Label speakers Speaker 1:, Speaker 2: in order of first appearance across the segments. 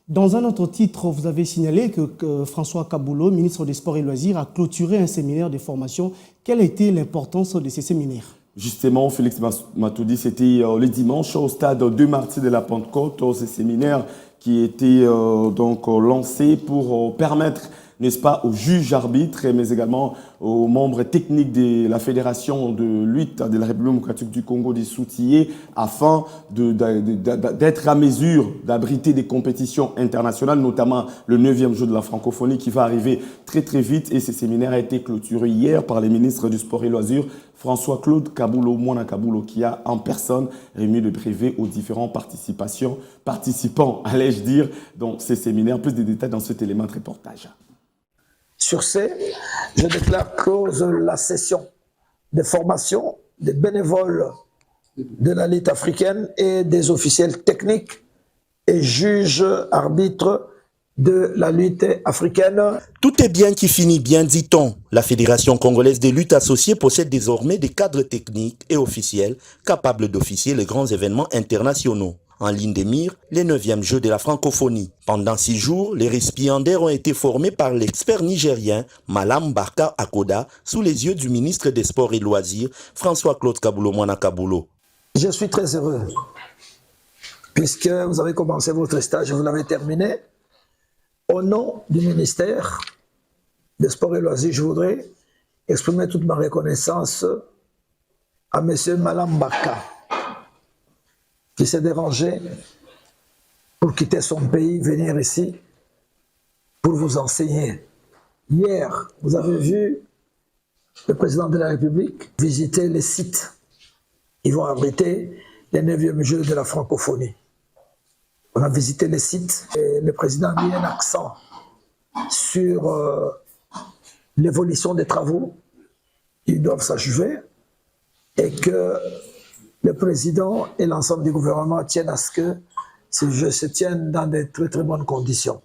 Speaker 1: Dans un autre titre, vous avez signalé que François Kaboulo, ministre des Sports et Loisirs, a clôturé un séminaire de formation. Quelle a été l'importance de ces séminaires?
Speaker 2: Justement, Félix Matoudi, c'était le dimanche au stade de Martyrs de la Pentecôte, ce séminaire qui était donc lancé pour permettre, n'est-ce pas, aux juges arbitres, mais également aux membres techniques de la Fédération de lutte de la République démocratique du Congo des Soutillés, afin d'être à mesure d'abriter des compétitions internationales, notamment le 9e jeu de la francophonie qui va arriver très très vite. Et ce séminaire a été clôturé hier par les ministres du Sport et Loisirs, François-Claude Kaboulo, Mwana Kaboulo, qui a en personne remis le brevet aux différents participants, allais-je dire, dans ces séminaires. Plus de détails dans cet élément de reportage.
Speaker 3: Sur ce, je déclare close la session de formation des bénévoles de la lutte africaine et des officiels techniques et juges arbitres de la lutte africaine.
Speaker 4: Tout est bien qui finit bien, dit-on. La Fédération congolaise de lutte associée possède désormais des cadres techniques et officiels capables d'officier les grands événements internationaux. En ligne des mires, les 9e Jeux de la francophonie. Pendant 6 jours, les récipiendaires ont été formés par l'expert nigérien Malam Barka Akoda sous les yeux du ministre des Sports et Loisirs, François-Claude Kaboulo Mwana Kaboulo.
Speaker 3: Je suis très heureux, puisque vous avez commencé votre stage et vous l'avez terminé. Au nom du ministère des Sports et Loisirs, je voudrais exprimer toute ma reconnaissance à M. Malam Barka, qui s'est dérangé pour quitter son pays, venir ici pour vous enseigner. Hier, vous avez vu le président de la République visiter les sites. Ils vont abriter les 9e Jeux de la francophonie. On a visité les sites et le président a mis un accent sur l'évolution des travaux qui doivent s'achever et que le président et l'ensemble du gouvernement tiennent à ce que ces Jeux se tiennent dans de très très bonnes conditions.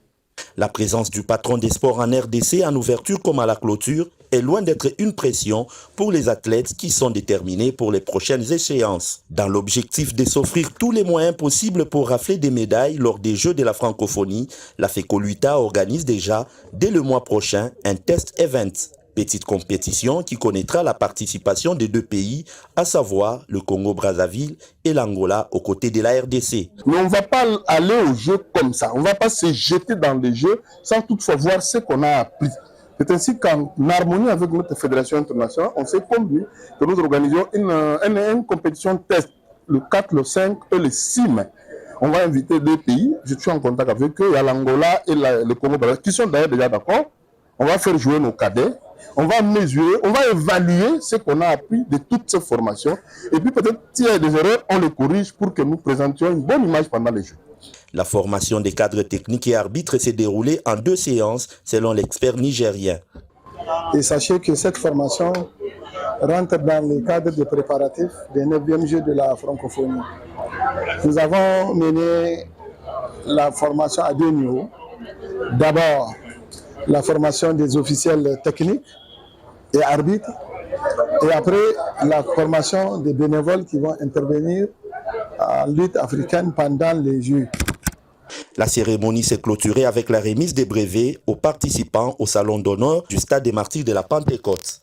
Speaker 4: La présence du patron des sports en RDC en ouverture comme à la clôture est loin d'être une pression pour les athlètes qui sont déterminés pour les prochaines échéances. Dans l'objectif de s'offrir tous les moyens possibles pour rafler des médailles lors des Jeux de la francophonie, la FECOLUTA organise déjà, dès le mois prochain, un test event. Petite compétition qui connaîtra la participation des 2 pays, à savoir le Congo-Brazzaville et l'Angola aux côtés de la RDC.
Speaker 5: Mais on ne va pas aller aux Jeux comme ça. On ne va pas se jeter dans les Jeux sans toutefois voir ce qu'on a appris. C'est ainsi qu'en harmonie avec notre fédération internationale, on s'est convenu que nous organisions une compétition test le 4, le 5 et le 6 mai. On va inviter 2 pays, je suis en contact avec eux, il y a l'Angola et le Congo-Brazzaville, qui sont d'ailleurs déjà d'accord. On va faire jouer nos cadets. On va mesurer, on va évaluer ce qu'on a appris de toutes ces formations. Et puis peut-être s'il y a des erreurs, on les corrige pour que nous présentions une bonne image pendant les Jeux.
Speaker 4: La formation des cadres techniques et arbitres s'est déroulée en 2 séances selon l'expert nigérien.
Speaker 6: Et sachez que cette formation rentre dans le cadre des préparatifs des 9e Jeux de la francophonie. Nous avons mené la formation à 2 niveaux. D'abord, la formation des officiels techniques et arbitres, et après la formation des bénévoles qui vont intervenir en lutte africaine pendant les Jeux.
Speaker 4: La cérémonie s'est clôturée avec la remise des brevets aux participants au salon d'honneur du stade des Martyrs de la Pentecôte.